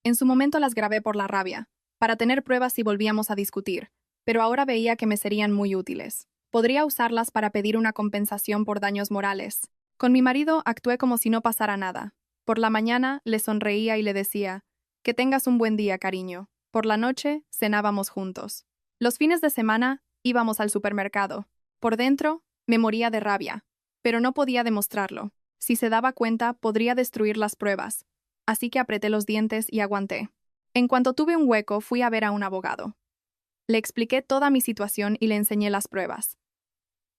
En su momento las grabé por la rabia, para tener pruebas si volvíamos a discutir, pero ahora veía que me serían muy útiles. Podría usarlas para pedir una compensación por daños morales. Con mi marido actué como si no pasara nada. Por la mañana le sonreía y le decía, «Que tengas un buen día, cariño». Por la noche cenábamos juntos. Los fines de semana íbamos al supermercado. Por dentro me moría de rabia, pero no podía demostrarlo. Si se daba cuenta, podría destruir las pruebas. Así que apreté los dientes y aguanté. En cuanto tuve un hueco, fui a ver a un abogado. Le expliqué toda mi situación y le enseñé las pruebas.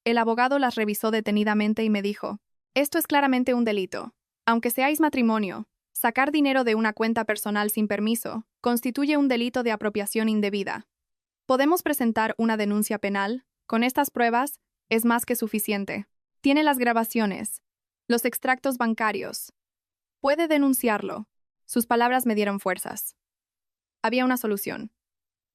El abogado las revisó detenidamente y me dijo, «Esto es claramente un delito. Aunque seáis matrimonio, sacar dinero de una cuenta personal sin permiso constituye un delito de apropiación indebida. Podemos presentar una denuncia penal. Con estas pruebas, es más que suficiente. Tiene las grabaciones, los extractos bancarios. Puede denunciarlo». Sus palabras me dieron fuerzas. Había una solución.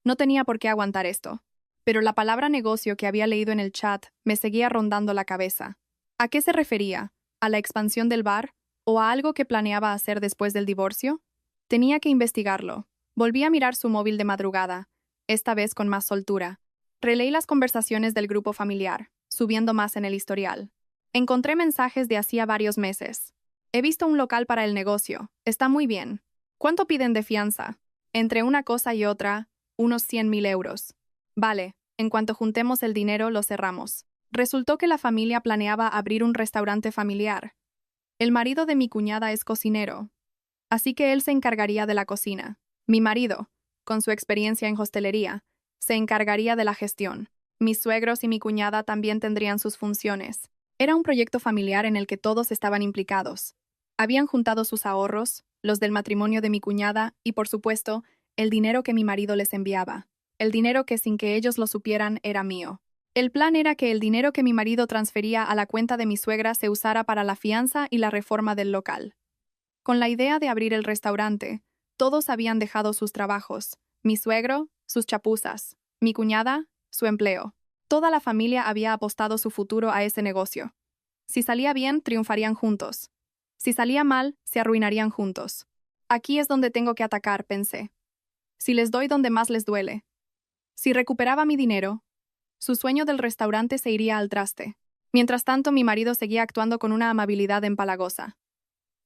No tenía por qué aguantar esto. Pero la palabra negocio que había leído en el chat me seguía rondando la cabeza. ¿A qué se refería? ¿A la expansión del bar? ¿O a algo que planeaba hacer después del divorcio? Tenía que investigarlo. Volví a mirar su móvil de madrugada, esta vez con más soltura. Releí las conversaciones del grupo familiar, subiendo más en el historial. Encontré mensajes de hacía varios meses. He visto un local para el negocio. Está muy bien. ¿Cuánto piden de fianza? Entre una cosa y otra, unos 100.000 euros. Vale, en cuanto juntemos el dinero lo cerramos. Resultó que la familia planeaba abrir un restaurante familiar. El marido de mi cuñada es cocinero, así que él se encargaría de la cocina. Mi marido, con su experiencia en hostelería, se encargaría de la gestión. Mis suegros y mi cuñada también tendrían sus funciones. Era un proyecto familiar en el que todos estaban implicados. Habían juntado sus ahorros, los del matrimonio de mi cuñada y, por supuesto, el dinero que mi marido les enviaba. El dinero que sin que ellos lo supieran era mío. El plan era que el dinero que mi marido transfería a la cuenta de mi suegra se usara para la fianza y la reforma del local. Con la idea de abrir el restaurante, todos habían dejado sus trabajos. Mi suegro, sus chapuzas. Mi cuñada, su empleo. Toda la familia había apostado su futuro a ese negocio. Si salía bien, triunfarían juntos. Si salía mal, se arruinarían juntos. Aquí es donde tengo que atacar, pensé. Si les doy donde más les duele. Si recuperaba mi dinero, su sueño del restaurante se iría al traste. Mientras tanto, mi marido seguía actuando con una amabilidad empalagosa.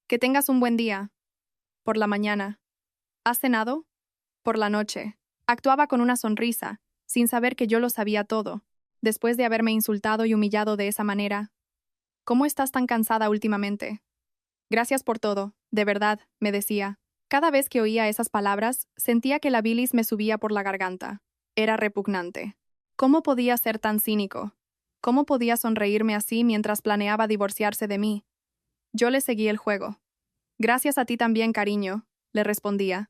Que tengas un buen día. Por la mañana. ¿Has cenado? Por la noche. Actuaba con una sonrisa, sin saber que yo lo sabía todo. Después de haberme insultado y humillado de esa manera. ¿Cómo estás tan cansada últimamente? Gracias por todo, de verdad, me decía. Cada vez que oía esas palabras, sentía que la bilis me subía por la garganta. Era repugnante. ¿Cómo podía ser tan cínico? ¿Cómo podía sonreírme así mientras planeaba divorciarse de mí? Yo le seguí el juego. Gracias a ti también, cariño, le respondía.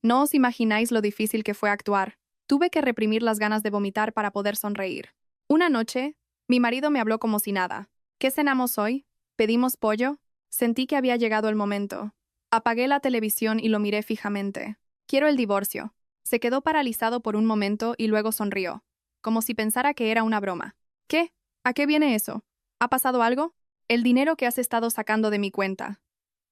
No os imagináis lo difícil que fue actuar. Tuve que reprimir las ganas de vomitar para poder sonreír. Una noche, mi marido me habló como si nada. ¿Qué cenamos hoy? ¿Pedimos pollo? Sentí que había llegado el momento. Apagué la televisión y lo miré fijamente. Quiero el divorcio. Se quedó paralizado por un momento y luego sonrió, como si pensara que era una broma. ¿Qué? ¿A qué viene eso? ¿Ha pasado algo? El dinero que has estado sacando de mi cuenta.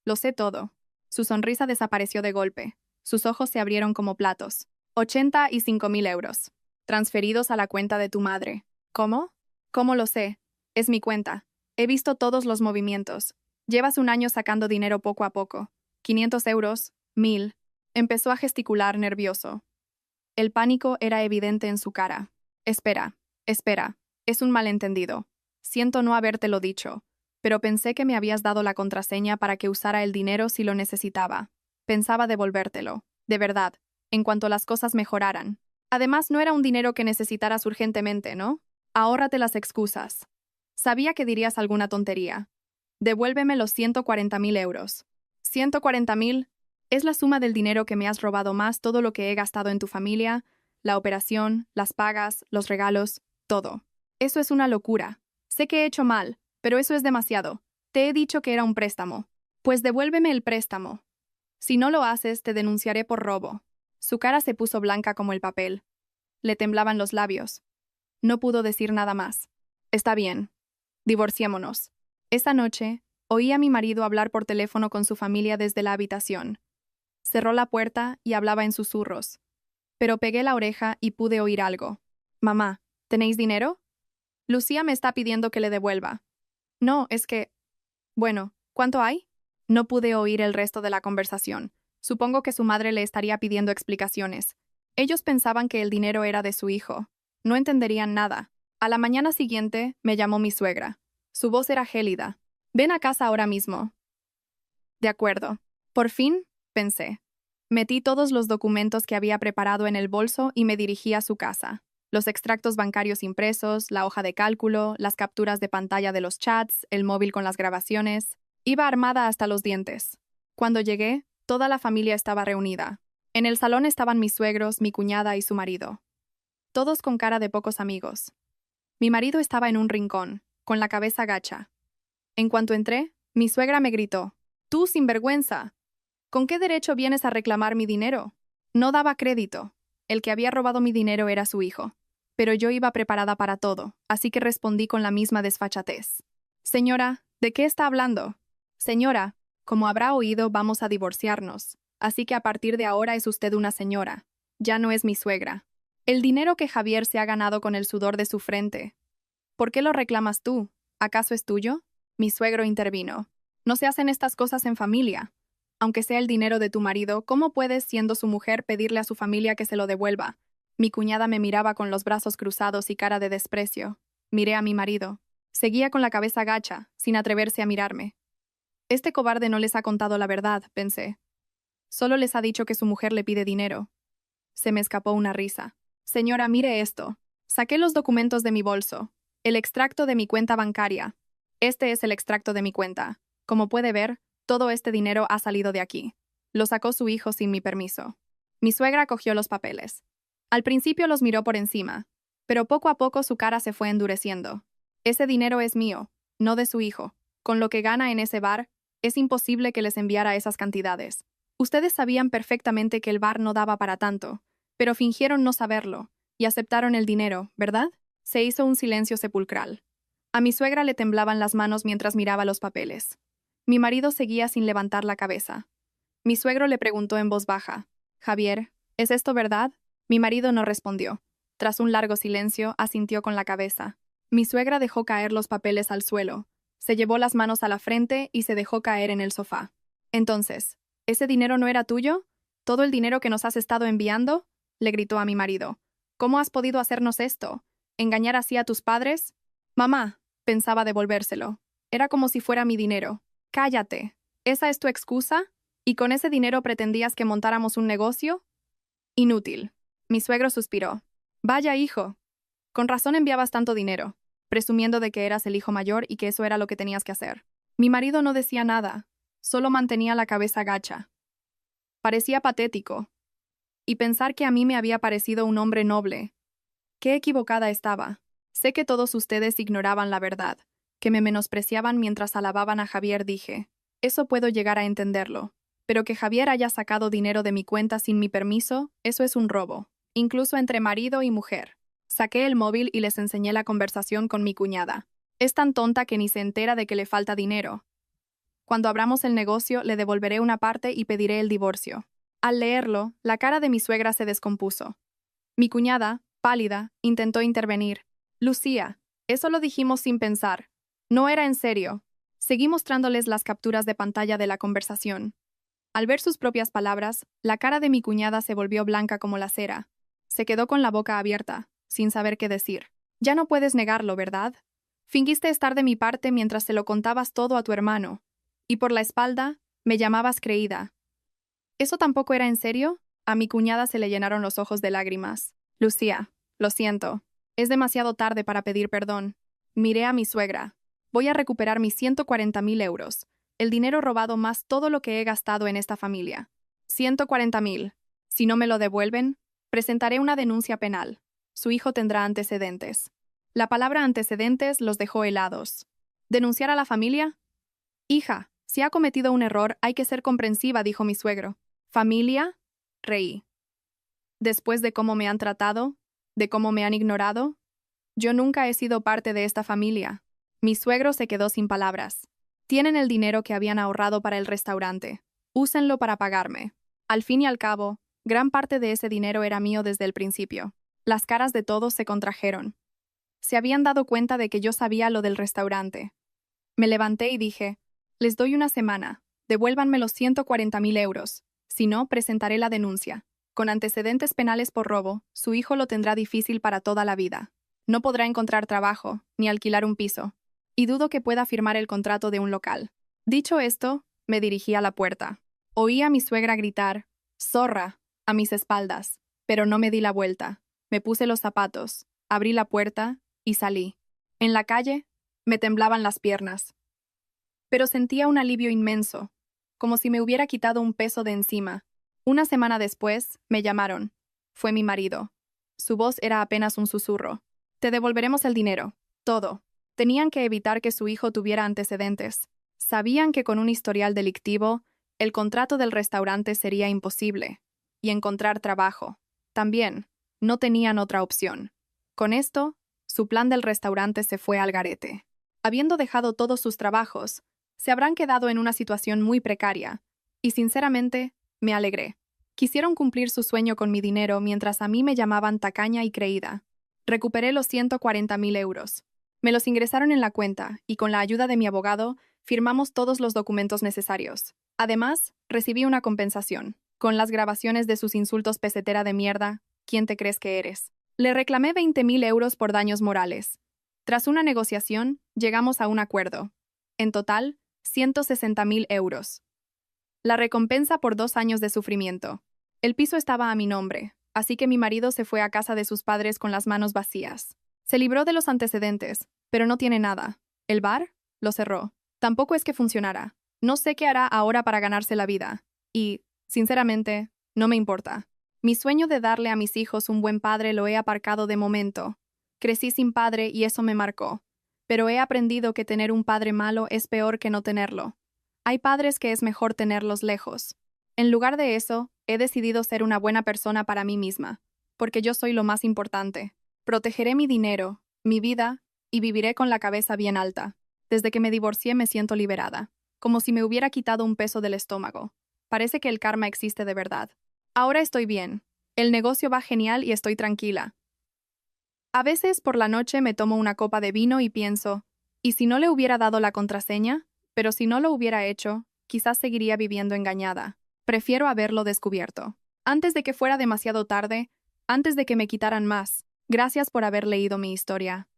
Lo sé todo. Su sonrisa desapareció de golpe. Sus ojos se abrieron como platos. 85.000 euros. Transferidos a la cuenta de tu madre. ¿Cómo? ¿Cómo lo sé? Es mi cuenta. He visto todos los movimientos. Llevas un año sacando dinero poco a poco. 500 euros, 1.000. Empezó a gesticular nervioso. El pánico era evidente en su cara. Espera, espera. Es un malentendido. Siento no habértelo dicho, pero pensé que me habías dado la contraseña para que usara el dinero si lo necesitaba. Pensaba devolvértelo, de verdad, en cuanto las cosas mejoraran. Además, no era un dinero que necesitaras urgentemente, ¿no? Ahórrate las excusas. Sabía que dirías alguna tontería. Devuélveme los 140.000 euros. 140.000 es la suma del dinero que me has robado más todo lo que he gastado en tu familia, la operación, las pagas, los regalos, todo. Eso es una locura. Sé que he hecho mal, pero eso es demasiado. Te he dicho que era un préstamo. Pues devuélveme el préstamo. Si no lo haces, te denunciaré por robo. Su cara se puso blanca como el papel. Le temblaban los labios. No pudo decir nada más. Está bien. Divorciémonos. Esa noche, oí a mi marido hablar por teléfono con su familia desde la habitación. Cerró la puerta y hablaba en susurros. Pero pegué la oreja y pude oír algo. Mamá, ¿tenéis dinero? Lucía me está pidiendo que le devuelva. No, es que... Bueno, ¿cuánto hay? No pude oír el resto de la conversación. Supongo que su madre le estaría pidiendo explicaciones. Ellos pensaban que el dinero era de su hijo. No entenderían nada. A la mañana siguiente me llamó mi suegra. Su voz era gélida. Ven a casa ahora mismo. De acuerdo. Por fin, pensé. Metí todos los documentos que había preparado en el bolso y me dirigí a su casa. Los extractos bancarios impresos, la hoja de cálculo, las capturas de pantalla de los chats, el móvil con las grabaciones. Iba armada hasta los dientes. Cuando llegué, toda la familia estaba reunida. En el salón estaban mis suegros, mi cuñada y su marido. Todos con cara de pocos amigos. Mi marido estaba en un rincón, con la cabeza gacha. En cuanto entré, mi suegra me gritó: «¡Tú, sinvergüenza! ¿Con qué derecho vienes a reclamar mi dinero?» No daba crédito. El que había robado mi dinero era su hijo. Pero yo iba preparada para todo, así que respondí con la misma desfachatez. «Señora, ¿de qué está hablando?» «Señora, como habrá oído, vamos a divorciarnos. Así que a partir de ahora es usted una señora. Ya no es mi suegra. El dinero que Javier se ha ganado con el sudor de su frente. ¿Por qué lo reclamas tú? ¿Acaso es tuyo?» Mi suegro intervino. «No se hacen estas cosas en familia. Aunque sea el dinero de tu marido, ¿cómo puedes, siendo su mujer, pedirle a su familia que se lo devuelva?» Mi cuñada me miraba con los brazos cruzados y cara de desprecio. Miré a mi marido. Seguía con la cabeza gacha, sin atreverse a mirarme. Este cobarde no les ha contado la verdad, pensé. Solo les ha dicho que su mujer le pide dinero. Se me escapó una risa. «Señora, mire esto». Saqué los documentos de mi bolso. El extracto de mi cuenta bancaria. Este es el extracto de mi cuenta. Como puede ver, todo este dinero ha salido de aquí. Lo sacó su hijo sin mi permiso. Mi suegra cogió los papeles. Al principio los miró por encima, pero poco a poco su cara se fue endureciendo. Ese dinero es mío, no de su hijo. Con lo que gana en ese bar, es imposible que les enviara esas cantidades. Ustedes sabían perfectamente que el bar no daba para tanto, pero fingieron no saberlo, y aceptaron el dinero, ¿verdad? Se hizo un silencio sepulcral. A mi suegra le temblaban las manos mientras miraba los papeles. Mi marido seguía sin levantar la cabeza. Mi suegro le preguntó en voz baja: «Javier, ¿es esto verdad?» Mi marido no respondió. Tras un largo silencio, asintió con la cabeza. Mi suegra dejó caer los papeles al suelo, se llevó las manos a la frente y se dejó caer en el sofá. «Entonces, ¿Ese dinero no era tuyo? ¿Todo el dinero que nos has estado enviando? Le gritó a mi marido. ¿Cómo has podido hacernos esto? ¿Engañar así a tus padres? Mamá, pensaba devolvérselo. Era como si fuera mi dinero. Cállate. ¿Esa es tu excusa? ¿Y con ese dinero pretendías que montáramos un negocio? Inútil. Mi suegro suspiró. Vaya, hijo. Con razón enviabas tanto dinero, presumiendo de que eras el hijo mayor y que eso era lo que tenías que hacer. Mi marido no decía nada, solo mantenía la cabeza gacha. Parecía patético. Y pensar que a mí me había parecido un hombre noble. Qué equivocada estaba. Sé que todos ustedes ignoraban la verdad, que me menospreciaban mientras alababan a Javier, dije. Eso puedo llegar a entenderlo. Pero que Javier haya sacado dinero de mi cuenta sin mi permiso, eso es un robo, incluso entre marido y mujer. Saqué el móvil y les enseñé la conversación con mi cuñada. Es tan tonta que ni se entera de que le falta dinero. Cuando abramos el negocio, le devolveré una parte y pediré el divorcio. Al leerlo, la cara de mi suegra se descompuso. Mi cuñada, pálida, intentó intervenir. Lucía, eso lo dijimos sin pensar. No era en serio. Seguí mostrándoles las capturas de pantalla de la conversación. Al ver sus propias palabras, la cara de mi cuñada se volvió blanca como la cera. Se quedó con la boca abierta, sin saber qué decir. Ya no puedes negarlo, ¿verdad? Fingiste estar de mi parte mientras se lo contabas todo a tu hermano. Y por la espalda, me llamabas creída. ¿Eso tampoco era en serio? A mi cuñada se le llenaron los ojos de lágrimas. Lucía, lo siento. Es demasiado tarde para pedir perdón. Miré a mi suegra. Voy a recuperar mis 140.000 euros. El dinero robado más todo lo que he gastado en esta familia. 140.000. Si no me lo devuelven, presentaré una denuncia penal. Su hijo tendrá antecedentes. La palabra antecedentes los dejó helados. ¿Denunciar a la familia? Hija, si ha cometido un error, hay que ser comprensiva, dijo mi suegro. ¿Familia? Reí. Después de cómo me han tratado, de cómo me han ignorado, yo nunca he sido parte de esta familia. Mi suegro se quedó sin palabras. Tienen el dinero que habían ahorrado para el restaurante. Úsenlo para pagarme. Al fin y al cabo, gran parte de ese dinero era mío desde el principio. Las caras de todos se contrajeron. Se habían dado cuenta de que yo sabía lo del restaurante. Me levanté y dije, les doy una semana, devuélvanme los 140.000 euros. Si no, presentaré la denuncia. Con antecedentes penales por robo, su hijo lo tendrá difícil para toda la vida. No podrá encontrar trabajo, ni alquilar un piso. Y dudo que pueda firmar el contrato de un local. Dicho esto, me dirigí a la puerta. Oí a mi suegra gritar, «¡Zorra!», a mis espaldas, pero no me di la vuelta. Me puse los zapatos, abrí la puerta y salí. En la calle, me temblaban las piernas. Pero sentía un alivio inmenso, como si me hubiera quitado un peso de encima. Una semana después, me llamaron. Fue mi marido. Su voz era apenas un susurro. Te devolveremos el dinero. Todo. Tenían que evitar que su hijo tuviera antecedentes. Sabían que con un historial delictivo, el contrato del restaurante sería imposible. Y encontrar trabajo. También, no tenían otra opción. Con esto, su plan del restaurante se fue al garete. Habiendo dejado todos sus trabajos, se habrán quedado en una situación muy precaria. Y sinceramente, me alegré. Quisieron cumplir su sueño con mi dinero mientras a mí me llamaban tacaña y creída. Recuperé los 140.000 euros. Me los ingresaron en la cuenta y con la ayuda de mi abogado firmamos todos los documentos necesarios. Además, recibí una compensación, con las grabaciones de sus insultos pesetera de mierda, ¿quién te crees que eres? Le reclamé 20.000 euros por daños morales. Tras una negociación, llegamos a un acuerdo. En total, 160.000 euros. La recompensa por 2 años de sufrimiento. El piso estaba a mi nombre, así que mi marido se fue a casa de sus padres con las manos vacías. Se libró de los antecedentes, pero no tiene nada. El bar lo cerró. Tampoco es que funcionara. No sé qué hará ahora para ganarse la vida. Y, sinceramente, no me importa. Mi sueño de darle a mis hijos un buen padre lo he aparcado de momento. Crecí sin padre y eso me marcó. Pero he aprendido que tener un padre malo es peor que no tenerlo. Hay padres que es mejor tenerlos lejos. En lugar de eso, he decidido ser una buena persona para mí misma, porque yo soy lo más importante. Protegeré mi dinero, mi vida, y viviré con la cabeza bien alta. Desde que me divorcié me siento liberada, como si me hubiera quitado un peso del estómago. Parece que el karma existe de verdad. Ahora estoy bien. El negocio va genial y estoy tranquila. A veces por la noche me tomo una copa de vino y pienso, ¿y si no le hubiera dado la contraseña? Pero si no lo hubiera hecho, quizás seguiría viviendo engañada. Prefiero haberlo descubierto. Antes de que fuera demasiado tarde, antes de que me quitaran más. Gracias por haber leído mi historia.